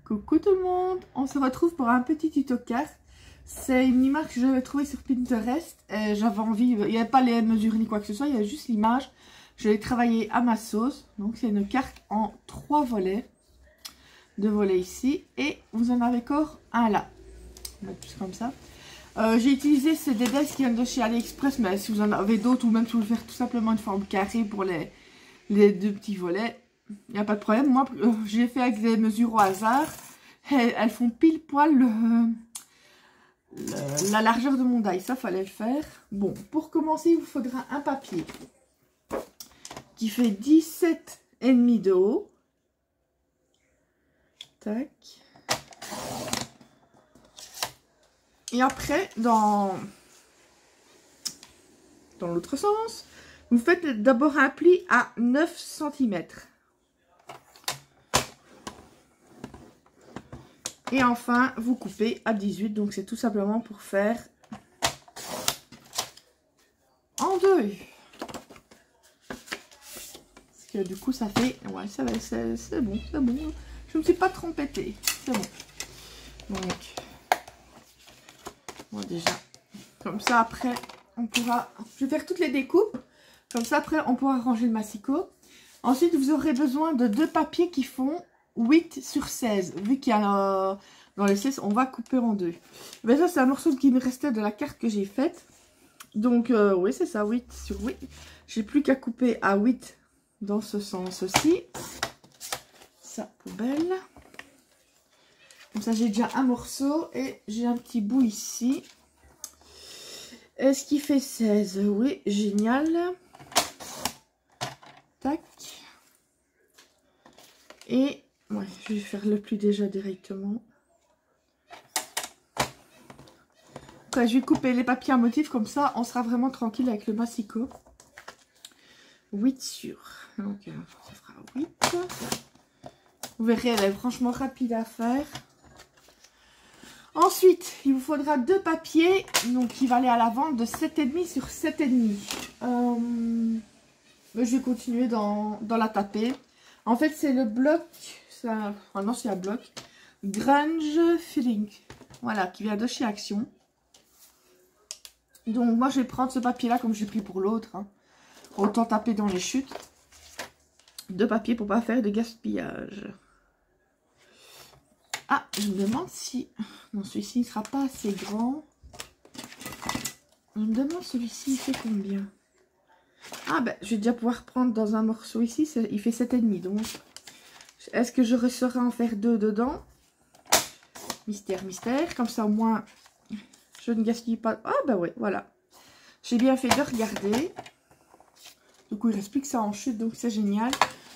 Coucou tout le monde, on se retrouve pour un petit tuto carte. C'est une image que j'avais trouvée sur Pinterest. J'avais envie, il n'y avait pas les mesures ni quoi que ce soit, il y avait juste l'image. Je l'ai travaillée à ma sauce. Donc c'est une carte en 3 volets. 2 volets ici et vous en avez encore un là. On va mettre plus comme ça. J'ai utilisé ces dies qui viennent de chez AliExpress, mais si vous en avez d'autres ou même si vous voulez faire tout simplement une forme carrée pour les 2 petits volets, il n'y a pas de problème. Moi, j'ai fait avec des mesures au hasard. Elles font pile poil la largeur de mon die. Ça, fallait le faire. Bon, pour commencer, il vous faudra un papier qui fait 17,5 de haut. Tac. Et après, dans l'autre sens, vous faites d'abord un pli à 9 cm. Et enfin, vous coupez à 18. Donc, c'est tout simplement pour faire en 2. Parce que du coup, ça fait... Ouais, c'est bon, c'est bon. Je ne me suis pas trompée. C'est bon. Donc, bon, déjà, comme ça, après, on pourra... Je vais faire toutes les découpes. Comme ça, après, on pourra ranger le massicot. Ensuite, vous aurez besoin de 2 papiers qui font 8 sur 16. Vu qu'il y a dans les 16, on va couper en 2. Mais ça, c'est un morceau qui me restait de la carte que j'ai faite. Donc, oui, c'est ça, 8 sur 8. J'ai plus qu'à couper à 8 dans ce sens-ci. Ça, poubelle. Comme ça, j'ai déjà un morceau et j'ai un petit bout ici. Est-ce qu'il fait 16? Oui, génial. Tac. Et ouais, je vais faire le pli déjà directement. Après, je vais couper les papiers à motif, comme ça, on sera vraiment tranquille avec le massicot. 8 sur. Donc, ça fera 8. Vous verrez, elle est franchement rapide à faire. Ensuite, il vous faudra 2 papiers, donc qui va aller à la vente de 7,5 sur 7,5. Mais je vais continuer dans la tapée. En fait, c'est le bloc, ça, oh non, c'est un bloc, Grunge Feeling, voilà, qui vient de chez Action. Donc, moi, je vais prendre ce papier-là comme j'ai pris pour l'autre. Hein. Autant taper dans les chutes. 2 papiers pour pas faire de gaspillage. Ah, je me demande si... Non, celui-ci ne sera pas assez grand. Je me demande celui-ci, il fait combien? Ah, ben, je vais déjà pouvoir prendre dans un morceau ici. Il fait 7,5. Donc, est-ce que je saurai en faire 2 dedans? Mystère, mystère. Comme ça, au moins, je ne gaspille pas. Ah, ben oui, voilà. J'ai bien fait de regarder. Du coup, il ne reste plus que ça en chute. Donc, c'est génial.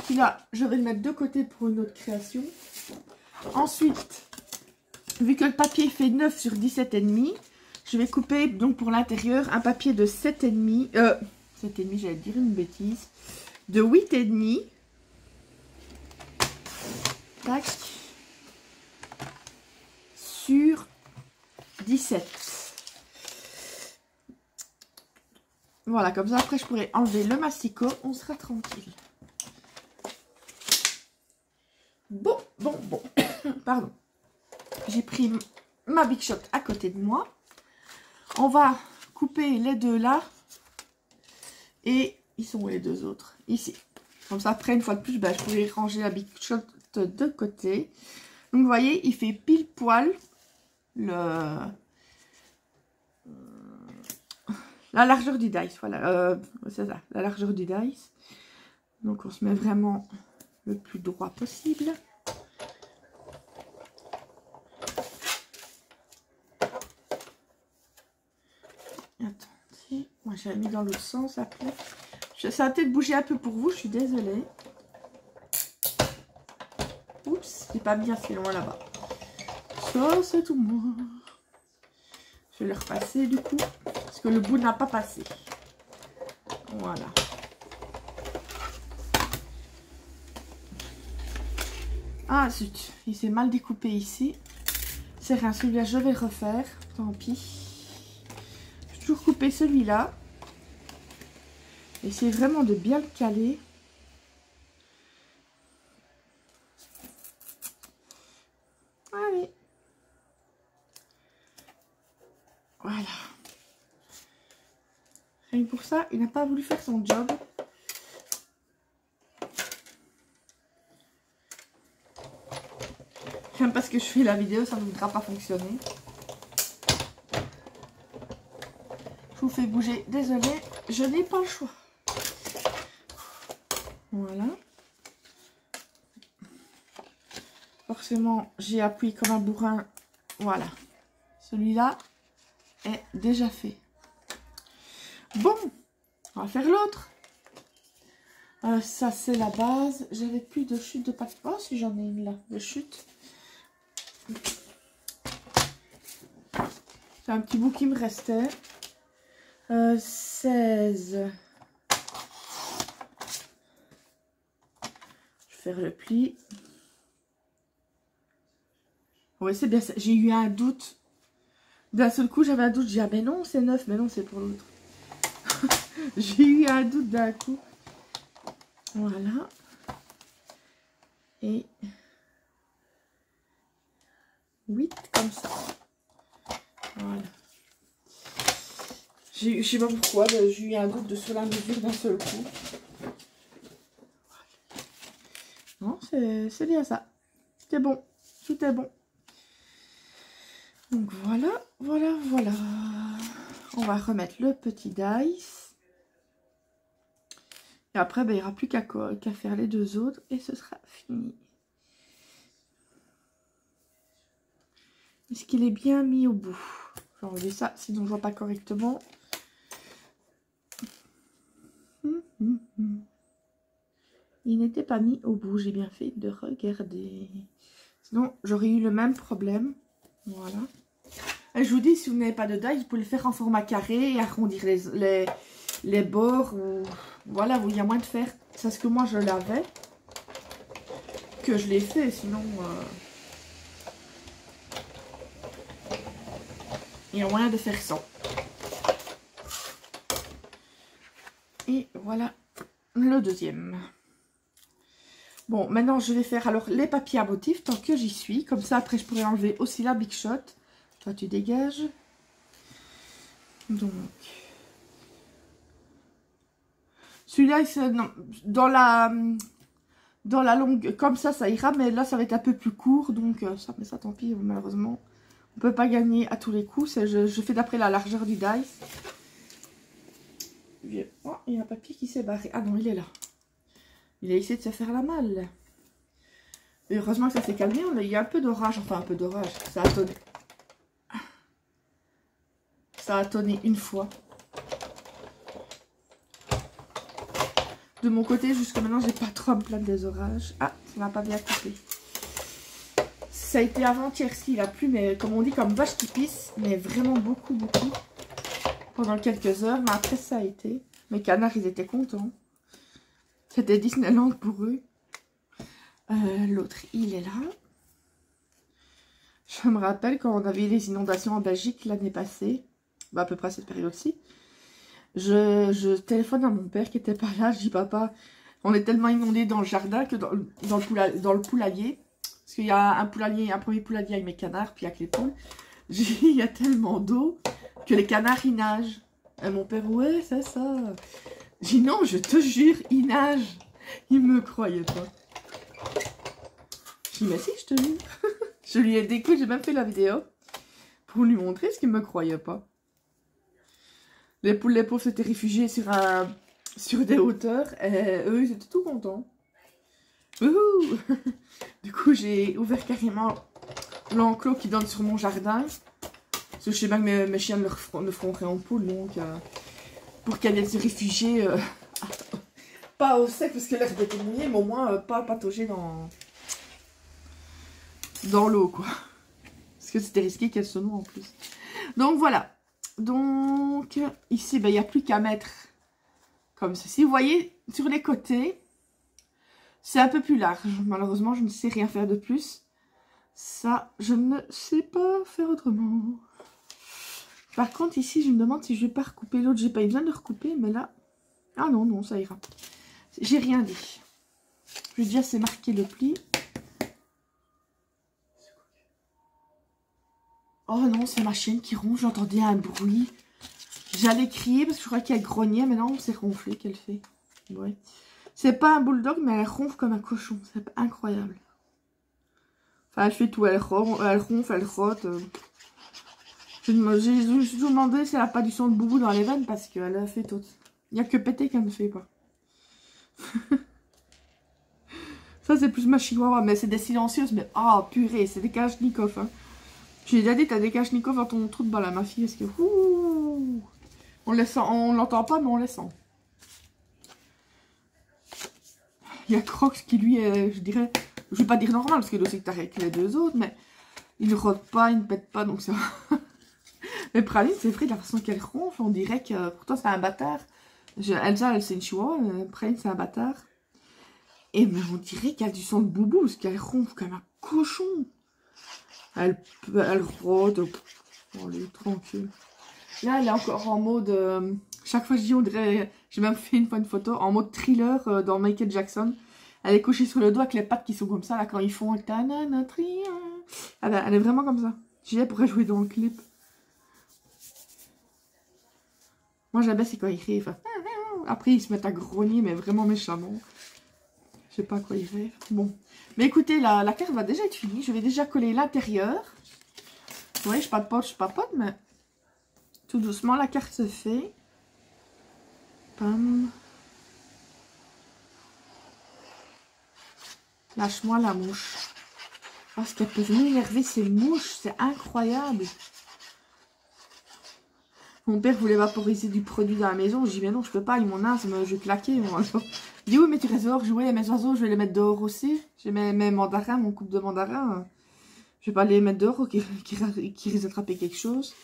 Puis là, je vais le mettre de côté pour une autre création. Ensuite, vu que le papier fait 9 sur 17,5, je vais couper donc pour l'intérieur un papier de 7,5. 7,5, j'allais dire une bêtise. De 8,5. Tac. Sur 17. Voilà, comme ça, après, je pourrai enlever le massicot. On sera tranquille. Bon. Pardon. J'ai pris ma Big Shot à côté de moi. On va couper les 2 là. Et ils sont où les 2 autres? Ici. Comme ça, après, une fois de plus, ben, je pourrais ranger la Big Shot de côté. Donc, vous voyez, il fait pile poil la largeur du dice. Voilà, c'est ça, la largeur du dice. Donc, on se met vraiment le plus droit possible. Attendez, moi j'avais mis dans l'autre sens après. Ça a peut-être bougé un peu pour vous, je suis désolée. Oups, c'est pas bien, c'est loin là-bas. Ça, c'est tout moi. Je vais le repasser du coup, parce que le bout n'a pas passé. Voilà. Ah zut, il s'est mal découpé ici. C'est rien, celui-là je vais refaire, tant pis. Je vais toujours couper celui-là. Essayez vraiment de bien le caler. Voilà. Et pour ça, il n'a pas voulu faire son job. Même parce que je fais la vidéo, ça ne voudra pas fonctionner. Je vous fais bouger, désolée, je n'ai pas le choix. Voilà. Forcément, j'ai appuyé comme un bourrin. Voilà. Celui-là est déjà fait. Bon, on va faire l'autre. Ça, c'est la base. J'avais plus de chute de papier. Oh, si j'en ai une là, de chute. C'est un petit bout qui me restait. 16. Je vais faire le pli. Oui, c'est bien ça. J'ai eu un doute. D'un seul coup, j'avais un doute. J'ai dit, ah ben non, c'est 9. Mais non, c'est pour l'autre. J'ai eu un doute d'un coup. Voilà. Et 8 comme ça. Voilà. Je sais pas pourquoi, j'ai eu un doute sur la mesure d'un seul coup. Non, c'est bien ça. C'est bon. Tout est bon. Donc voilà, voilà, voilà. On va remettre le petit dice. Et après, ben, il n'y aura plus qu'à faire les deux autres et ce sera fini. Est-ce qu'il est bien mis au bout? Je vais enlever ça, sinon je ne vois pas correctement. Il n'était pas mis au bout, j'ai bien fait de regarder. Sinon, j'aurais eu le même problème. Voilà. Et je vous dis, si vous n'avez pas de dice, vous pouvez le faire en format carré et arrondir les bords. Ou... Voilà, il y a moins de faire. C'est ce que moi je l'avais. Que je l'ai fait, sinon... il y a moyen de faire ça. Et voilà le deuxième. Bon, maintenant je vais faire alors les papiers à motifs tant que j'y suis. Comme ça, après, je pourrais enlever aussi la Big Shot. Toi, tu dégages. Donc, celui-là, dans la longue, comme ça ira. Mais là, ça va être un peu plus court. Donc, mais ça, tant pis, malheureusement. On peut pas gagner à tous les coups. Je fais d'après la largeur du dice. Oh, il y a un papier qui s'est barré. Ah non, il est là. Il a essayé de se faire la malle. Et heureusement que ça s'est calmé. Il y a un peu d'orage. Enfin, un peu d'orage. Ça a tonné. Ça a tonné une fois. De mon côté, jusqu'à maintenant, j'ai pas trop à me plaindre des orages. Ah, ça m'a pas bien coupé. Ça a été avant-hier s'il a plu, mais comme on dit, comme vache qui pisse. Mais vraiment beaucoup, beaucoup. Pendant quelques heures. Mais après, ça a été. Mes canards, ils étaient contents. C'était Disneyland pour eux. L'autre, il est là. Je me rappelle quand on avait les inondations en Belgique l'année passée. Bah, à peu près à cette période-ci. Je téléphone à mon père qui était pas là. Je dis, papa, on est tellement inondé dans le jardin que dans le poulailler. Parce qu'il y a un premier poulailler avec mes canards, puis avec les poules. J'ai dit, il y a tellement d'eau que les canards, ils nagent. Et mon père, ouais, c'est ça. J'ai dit, non, je te jure, ils nagent. Il me croyait pas. Je dis, mais si, je te jure. Je lui ai dit, écoute, j'ai même fait la vidéo pour lui montrer ce qu'il me croyait pas. Les poules, les pauvres s'étaient réfugiés sur des hauteurs et eux, ils étaient tout contents. Wouhou. Du coup, j'ai ouvert carrément l'enclos qui donne sur mon jardin. Parce que je sais bien que mes chiens ne feront rien en poule, donc pour qu'elles viennent se réfugier, pas au sec parce que l'air était mouillé, mais au moins pas patauger dans l'eau, quoi. Parce que c'était risqué qu'elles se noient en plus. Donc voilà. Donc ici, ben, il n'y a plus qu'à mettre comme ceci. Vous voyez, sur les côtés, c'est un peu plus large. Malheureusement, je ne sais rien faire de plus. Ça, je ne sais pas faire autrement. Par contre, ici, je me demande si je vais pas recouper l'autre. J'ai pas eu besoin de recouper, mais là... Ah non, non, ça ira. J'ai rien dit. Je veux dire, c'est marqué le pli. Oh non, c'est ma chienne qui ronfle, j'entendais un bruit. J'allais crier parce que je croyais qu'elle grognait, mais non, c'est ronfler qu'elle fait. Ouais. C'est pas un bulldog, mais elle ronfle comme un cochon. C'est incroyable. Enfin, elle fait tout. Elle ronfle, elle rote. J'ai toujours demandé si elle a pas du sang de boubou dans les veines parce qu'elle a fait tout. Il n'y a que péter qu'elle ne fait pas. Ça, c'est plus ma chihuahua, mais c'est des silencieuses. Mais oh, purée, c'est des kalachnikovs. Hein. J'ai déjà dit, t'as des kalachnikovs dans ton trou de balle à ma fille. Parce que on l'entend pas, mais on les sent. Il y a Crocs qui, lui, est, je dirais, je vais pas dire normal, parce qu'il est aussi que t'arrêtes les deux autres, mais il ne rôde pas, il ne pète pas, donc ça va. Mais Praline, c'est vrai, de la façon qu'elle ronfle, on dirait que, pourtant, c'est un bâtard. Elsa, elle, c'est une chihuahua, Praline, c'est un bâtard. Et mais on dirait qu'elle a du sang de boubou, parce qu'elle ronfle comme un cochon. Elle rôde, oh, elle est tranquille. Là, elle est encore en mode... chaque fois, je dis, on dirait... J'ai même fait une fois une photo en mode thriller dans Michael Jackson. Elle est couchée sur le dos avec les pattes qui sont comme ça, là, quand ils font... Elle est vraiment comme ça. Elle pourrait jouer dans le clip. Moi, j'aime bien, c'est quand ils rêvent. Après, ils se mettent à grogner, mais vraiment méchamment. Je sais pas à quoi ils rêvent. Bon. Mais écoutez, la carte va déjà être finie. Je vais déjà coller l'intérieur. Vous voyez, je papote, mais... Tout doucement, la carte se fait. Pam. Lâche-moi la mouche. Parce qu'elles peuvent m'énerver ces mouches. C'est incroyable. Mon père voulait vaporiser du produit dans la maison. Je dis, mais non, je peux pas. Il m'en asthme, je vais claquer. Je dis, oui, mais tu restes dehors jouer. Mes oiseaux, je vais les mettre dehors aussi. J'ai mes mandarins, mon couple de mandarins. Je vais pas les mettre dehors qui risquent d'attraper quelque chose.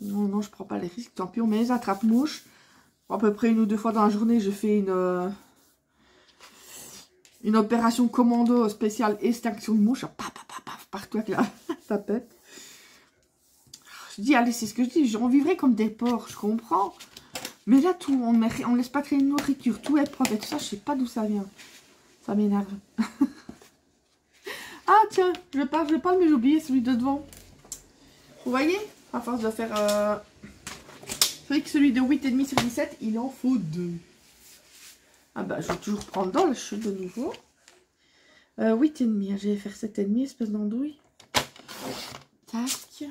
Non, non, je prends pas les risques. Tant pis, on met les attrape-mouches. À peu près 1 ou 2 fois dans la journée, je fais une opération commando spéciale extinction de mouches. Paf, paf, paf, partout avec la tapette. Je dis, allez, c'est ce que je dis. On vivrait comme des porcs, je comprends. Mais là, tout, on laisse pas créer une nourriture. Tout est propre et tout ça, je sais pas d'où ça vient. Ça m'énerve. Ah, tiens, je parle, mais j'ai oublié celui de devant. Vous voyez, à force de faire... C'est vrai que celui de 8,5 sur 17, il en faut 2. Ah bah, je vais toujours prendre dans le chute de nouveau. 8,5, je vais faire 7,5, espèce d'andouille. Tac.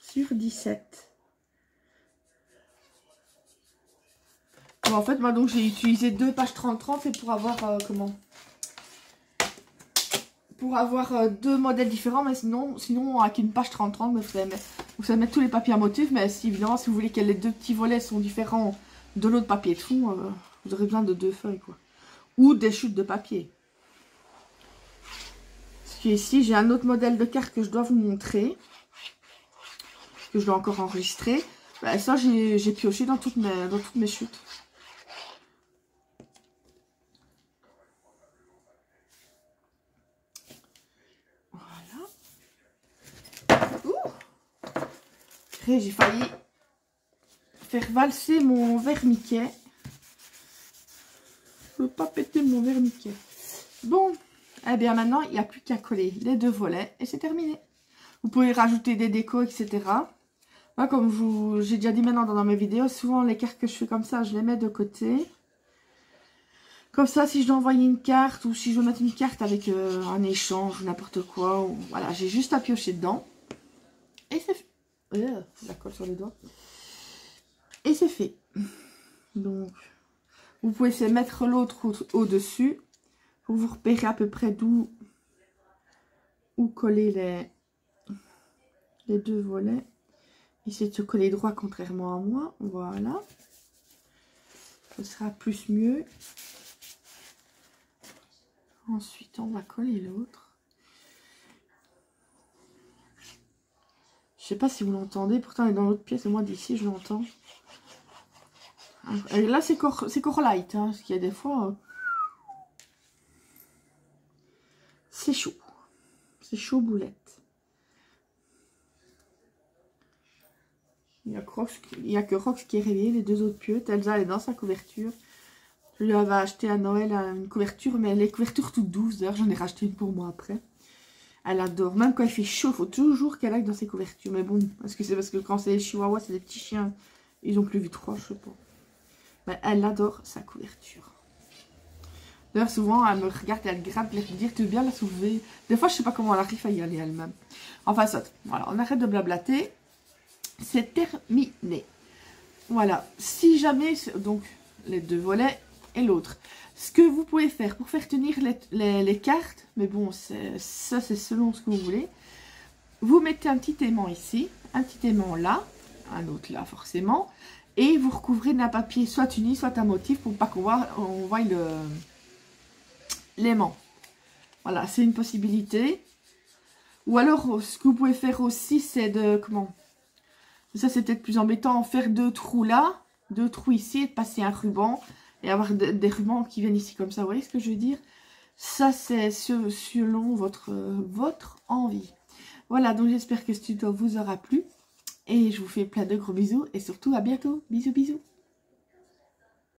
Sur 17. Bon, en fait, moi, donc, j'ai utilisé 2 pages 30-30, c'est pour avoir, pour avoir 2 modèles différents, mais sinon avec une page 30-30, vous savez mettre tous les papiers à motif, mais si, évidemment, si vous voulez que les 2 petits volets sont différents de l'autre papier de fond, vous aurez besoin de 2 feuilles, quoi. Ou des chutes de papier. Parce que ici, j'ai un autre modèle de carte que je dois vous montrer. Que je dois encore enregistrer. Bah, ça, j'ai pioché dans toutes mes chutes. Voilà. Ouh, j'ai failli faire valser mon verre Mickey. Je veux pas péter mon verre Mickey. Bon, eh bien maintenant, il n'y a plus qu'à coller les 2 volets et c'est terminé. Vous pouvez rajouter des décos, etc. Moi, comme j'ai déjà dit maintenant dans mes vidéos, souvent les cartes que je fais comme ça, je les mets de côté. Comme ça, si je dois envoyer une carte ou si je veux mettre une carte avec un échange ou n'importe quoi, voilà, j'ai juste à piocher dedans. Et c'est fait. La colle sur les doigts. Et c'est fait. Donc, vous pouvez essayer de mettre l'autre au-dessus pour vous repérer à peu près où coller les 2 volets. Essayez de se coller droit contrairement à moi. Voilà. Ce sera plus mieux. Ensuite, on va coller l'autre. Je sais pas si vous l'entendez. Pourtant, elle est dans l'autre pièce et moi d'ici, je l'entends. Et là, c'est core light. Hein, parce qu'il y a des fois... c'est chaud. C'est chaud boulette. Il n'y a que Rox qui est réveillé. Les 2 autres pieux. Elsa, elle est dans sa couverture. Je lui avais acheté à Noël une couverture. Mais les couvertures toutes douces. D'ailleurs, j'en ai racheté une pour moi après. Elle adore. Même quand il fait chaud, il faut toujours qu'elle aille dans ses couvertures. Mais bon, est-ce que c'est parce que quand c'est les chihuahuas, c'est des petits chiens, ils ont plus vu 3, je sais pas. Mais elle adore sa couverture. D'ailleurs, souvent, elle me regarde et elle gratte, elle me dit, tu veux bien la soulever? Des fois, je sais pas comment elle arrive à y aller elle-même. Enfin, ça, voilà, on arrête de blablater. C'est terminé. Voilà, si jamais, donc, les 2 volets et l'autre. Ce que vous pouvez faire pour faire tenir les cartes, mais bon, ça c'est selon ce que vous voulez. Vous mettez un petit aimant ici, un petit aimant là, un autre là forcément, et vous recouvrez d'un papier soit uni, soit un motif pour pas qu'on voit l'aimant. Voilà, c'est une possibilité. Ou alors, ce que vous pouvez faire aussi, c'est de, ça c'est peut-être plus embêtant, faire 2 trous là, 2 trous ici, et de passer un ruban, et avoir des rubans qui viennent ici comme ça, vous voyez ce que je veux dire? Ça c'est selon votre envie. Voilà, donc j'espère que ce tuto vous aura plu, et je vous fais plein de gros bisous, et surtout à bientôt, bisous bisous.